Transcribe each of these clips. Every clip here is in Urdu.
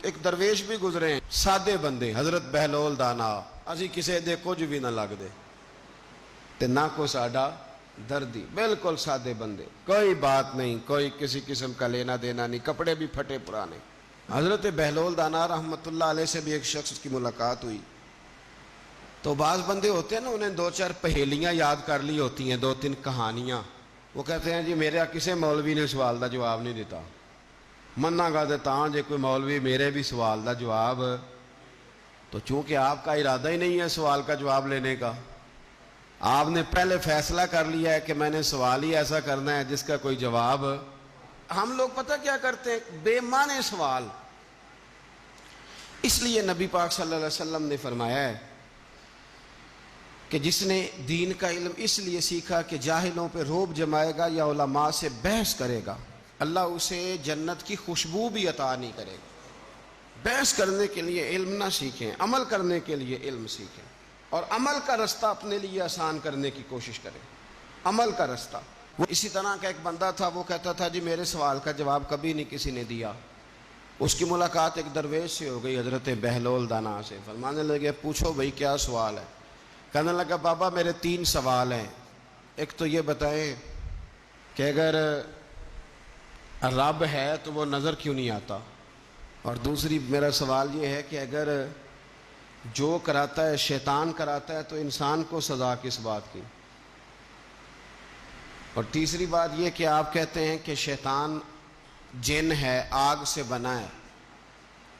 ایک درویش بھی گزرے ہیں، سادے بندے، حضرت بہلول دانا، اسی کسے دے کچھ بھی نہ لگ دے تے نہ کو ساڈا دردی، بالکل سادے بندے، کوئی بات نہیں، کوئی کسی قسم کا لینا دینا نہیں، کپڑے بھی پھٹے پرانے۔ حضرت بہلول دانا رحمت اللہ علیہ سے بھی ایک شخص کی ملاقات ہوئی تو بعض بندے ہوتے ہیں نا، انہیں دو چار پہیلیاں یاد کر لی ہوتی ہیں، دو تین کہانیاں، وہ کہتے ہیں جی میرا کسے مولوی نے سوال دا جواب نہیں دیتا، منا گا دیتا ہوں جے کوئی مولوی میرے بھی سوال دا جواب، تو چونکہ آپ کا ارادہ ہی نہیں ہے سوال کا جواب لینے کا، آپ نے پہلے فیصلہ کر لیا ہے کہ میں نے سوال ہی ایسا کرنا ہے جس کا کوئی جواب۔ ہم لوگ پتہ کیا کرتے ہیں، بے معنی سوال۔ اس لیے نبی پاک صلی اللہ علیہ وسلم نے فرمایا ہے کہ جس نے دین کا علم اس لیے سیکھا کہ جاہلوں پہ روب جمائے گا یا علماء سے بحث کرے گا، اللہ اسے جنت کی خوشبو بھی عطا نہیں کرے گا۔ بحث کرنے کے لیے علم نہ سیکھیں، عمل کرنے کے لیے علم سیکھیں، اور عمل کا رستہ اپنے لیے آسان کرنے کی کوشش کریں، عمل کا رستہ۔ وہ اسی طرح کا ایک بندہ تھا، وہ کہتا تھا جی میرے سوال کا جواب کبھی نہیں کسی نے دیا۔ اس کی ملاقات ایک درویش سے ہو گئی، حضرت بہلول دانا سے، فرمانے لگے پوچھو بھئی کیا سوال ہے؟ کہنے لگا بابا میرے 3 سوال ہیں، ایک تو یہ بتائیں کہ اگر رب ہے تو وہ نظر کیوں نہیں آتا، اور دوسری میرا سوال یہ ہے کہ اگر جو کراتا ہے شیطان کراتا ہے تو انسان کو سزا کس بات کی، اور تیسری بات یہ کہ آپ کہتے ہیں کہ شیطان جن ہے، آگ سے بنا ہے،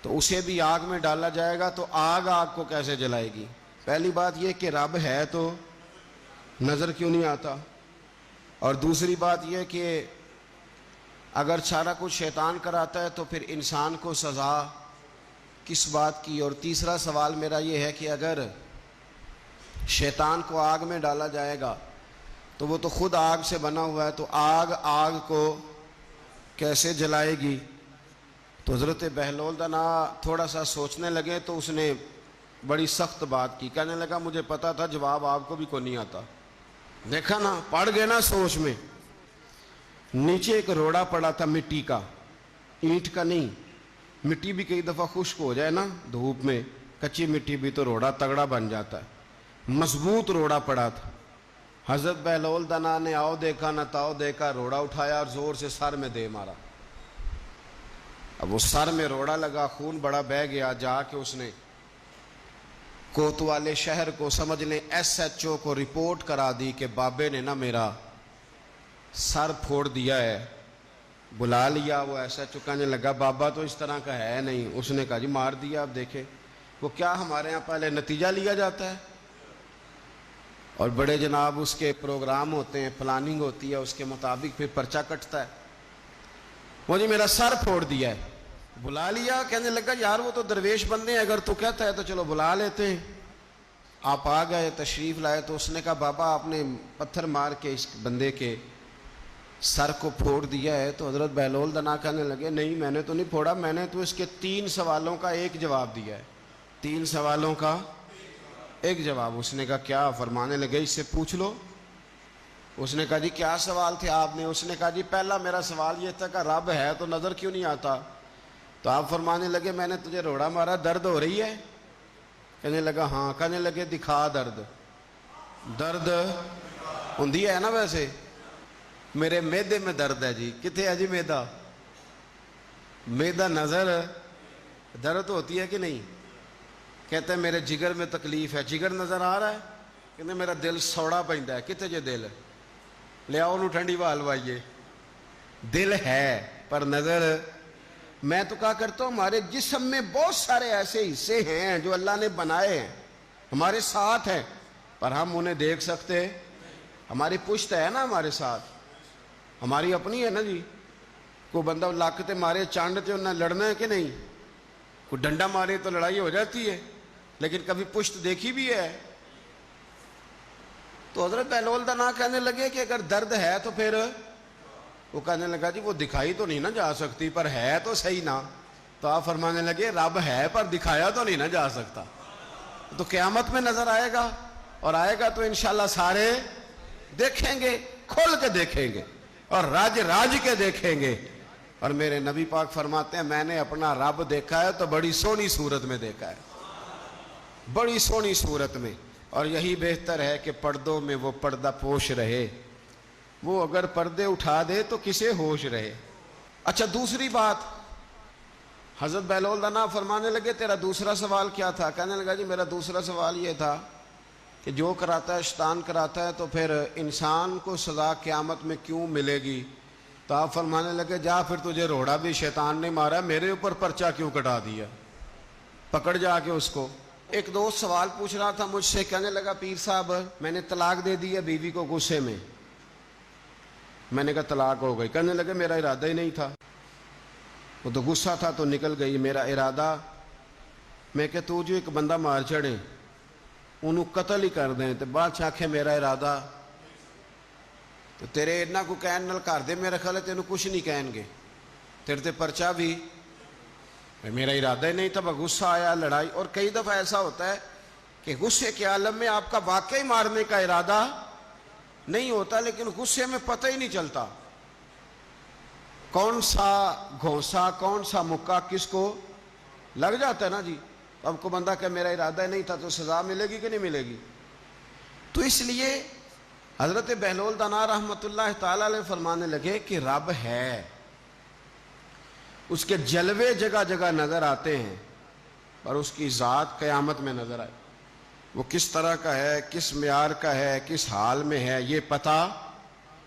تو اسے بھی آگ میں ڈالا جائے گا تو آگ کو کیسے جلائے گی؟ پہلی بات یہ کہ رب ہے تو نظر کیوں نہیں آتا، اور دوسری بات یہ کہ اگر سارا کچھ شیطان کراتا ہے تو پھر انسان کو سزا کس بات کی، اور تیسرا سوال میرا یہ ہے کہ اگر شیطان کو آگ میں ڈالا جائے گا تو وہ تو خود آگ سے بنا ہوا ہے، تو آگ کو کیسے جلائے گی؟ تو حضرت بہلول دانا تھوڑا سا سوچنے لگے تو اس نے بڑی سخت بات کی، کہنے لگا مجھے پتا تھا جواب آپ کو بھی کوئی نہیں آتا۔ دیکھا نا، پڑ گئے نا سوچ میں۔ نیچے ایک روڑا پڑا تھا مٹی کا، اینٹ کا نہیں، مٹی بھی کئی دفعہ خشک ہو جائے نا دھوپ میں، کچی مٹی بھی تو روڑا تگڑا بن جاتا ہے، مضبوط روڑا پڑا تھا۔ حضرت بہلول دانا نے آؤ دیکھا نہ تاؤ دیکھا، روڑا اٹھایا اور زور سے سر میں دے مارا۔ اب وہ سر میں روڑا لگا، خون بڑا بہہ گیا، جا کے اس نے کوتوالے شہر کو، سمجھ لیں SHO کو رپورٹ کرا دی کہ بابے نے نا میرا سر پھوڑ دیا ہے۔ بلا لیا، وہ SHO کہنے لگا بابا تو اس طرح کا ہے نہیں۔ اس نے کہا جی مار دیا، اب دیکھیں وہ کیا ہمارے ہاں پہلے نتیجہ لیا جاتا ہے، اور بڑے جناب اس کے پروگرام ہوتے ہیں، پلاننگ ہوتی ہے، اس کے مطابق پھر پرچہ کٹتا ہے۔ وہ جی میرا سر پھوڑ دیا ہے، بلا لیا۔ کہنے لگا یار وہ تو درویش بندے ہیں، اگر تو کہتا ہے تو چلو بلا لیتے ہیں۔ آپ آ گئے، تشریف لائے، تو اس نے کہا بابا آپ نے پتھر مار کے اس بندے کے سر کو پھوڑ دیا ہے۔ تو حضرت بہلول دانا کہنے لگے نہیں میں نے تو نہیں پھوڑا، میں نے تو اس کے 3 سوالوں کا ایک جواب دیا ہے، 3 سوالوں کا ایک جواب۔ اس نے کہا کیا؟ فرمانے لگے اس سے پوچھ لو۔ اس نے کہا جی کیا سوال تھے آپ نے؟ اس نے کہا جی پہلا میرا سوال یہ تھا کہ رب ہے تو نظر کیوں نہیں آتا؟ تو آپ فرمانے لگے میں نے تجھے روڑا مارا، درد ہو رہی ہے؟ کہنے لگا ہاں۔ کہنے لگے دکھا درد۔ درد ہوندی ہے نا ویسے؟ میرے میدے میں درد ہے جی۔ کتنے ہے جی میدا؟ میدا نظر درد ہوتی ہے کہ نہیں؟ کہتے ہیں میرے جگر میں تکلیف ہے، جگر نظر آ رہا ہے؟ کہتے میرا دل سوڑا پیندا ہے، کتنے جے دل؟ لے آؤ انہوں ٹھنڈی ہوا لوائیے۔ دل ہے پر نظر۔ میں تو کہا کرتا ہوں ہمارے جسم میں بہت سارے ایسے حصے ہیں جو اللہ نے بنائے ہیں، ہمارے ساتھ ہیں، پر ہم انہیں دیکھ سکتے۔ ہماری پشت ہے نا ہمارے ساتھ، ہماری اپنی ہے نا جی۔ کوئی بندہ لاکتے مارے چانڈتے انہیں لڑنا ہے کہ نہیں؟ کوئی ڈنڈا مارے تو لڑائی ہو جاتی ہے، لیکن کبھی پشت دیکھی بھی ہے؟ تو حضرت بہلول دانا کہنے لگے کہ اگر درد ہے تو پھر، وہ کہنے لگا جی وہ دکھائی تو نہیں نہ جا سکتی پر ہے تو صحیح نا۔ تو آپ فرمانے لگے رب ہے پر دکھایا تو نہیں نہ جا سکتا، تو قیامت میں نظر آئے گا، اور آئے گا تو انشاءاللہ سارے دیکھیں گے، کھول کے دیکھیں گے اور راج راج کے دیکھیں گے اور میرے نبی پاک فرماتے ہیں میں نے اپنا رب دیکھا ہے تو بڑی سونی صورت میں دیکھا ہے، بڑی سونی صورت میں، اور یہی بہتر ہے کہ پردوں میں وہ پردہ پوش رہے، وہ اگر پردے اٹھا دے تو کسے ہوش رہے۔ اچھا دوسری بات، حضرت بہلول دانا فرمانے لگے تیرا دوسرا سوال کیا تھا؟ کہنے لگا جی میرا دوسرا سوال یہ تھا کہ جو کراتا ہے شیطان کراتا ہے تو پھر انسان کو سزا قیامت میں کیوں ملے گی؟ تو آپ فرمانے لگے جا پھر تجھے روڑا بھی شیطان نے مارا، میرے اوپر پرچہ کیوں کٹا دیا؟ پکڑ جا کے اس کو۔ ایک دوست سوال پوچھ رہا تھا مجھ سے، کہنے لگا پیر صاحب میں نے طلاق دے دی ہے بیوی کو غصے میں۔ میں نے کہا طلاق ہو گئی؟ کہنے لگے میرا ارادہ ہی نہیں تھا، وہ تو غصہ تھا تو نکل گئی، میرا ارادہ۔ میں کہ تو جو ایک بندہ مار چڑھے انہوں قتل ہی کر دیں تو بادشاہ آکھے میرا ارادہ، تو تیرے اتنا کو کہن نال کر دے، میرا خیال ہے تینوں کچھ نہیں کہیں گے، تیرے تے پرچہ بھی میرا ارادہ ہی نہیں تھا، غصہ آیا، لڑائی۔ اور کئی دفعہ ایسا ہوتا ہے کہ غصے کے عالم میں آپ کا واقعی مارنے کا ارادہ نہیں ہوتا، لیکن غصے میں پتہ ہی نہیں چلتا کون سا گھونسا کون سا مکہ کس کو لگ جاتا ہے نا جی۔ اب کو بندہ کہ میرا ارادہ نہیں تھا تو سزا ملے گی کہ نہیں ملے گی؟ تو اس لیے حضرت بہلول دانا رحمت اللہ تعالی علیہ فرمانے لگے کہ رب ہے، اس کے جلوے جگہ جگہ نظر آتے ہیں، پر اس کی ذات قیامت میں نظر آئے، وہ کس طرح کا ہے، کس معیار کا ہے، کس حال میں ہے، یہ پتہ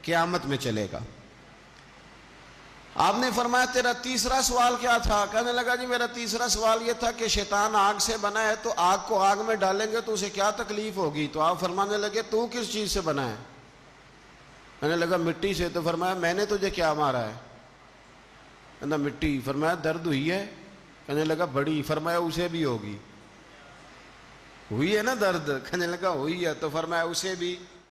قیامت میں چلے گا۔ آپ نے فرمایا تیرا تیسرا سوال کیا تھا؟ کہنے لگا جی میرا تیسرا سوال یہ تھا کہ شیطان آگ سے بنا ہے تو آگ کو آگ میں ڈالیں گے تو اسے کیا تکلیف ہوگی؟ تو آپ فرمانے لگے تو کس چیز سے بنا ہے؟ کہنے لگا مٹی سے۔ تو فرمایا میں نے تجھے کیا مارا ہے؟ کہنا مٹی۔ فرمایا درد ہوئی ہے؟ کہنے لگا بڑی۔ فرمایا اسے بھی ہوگی، ہوئی ہے نا درد؟ کہنے لگا ہوئی ہے۔ تو فرمایا اسے بھی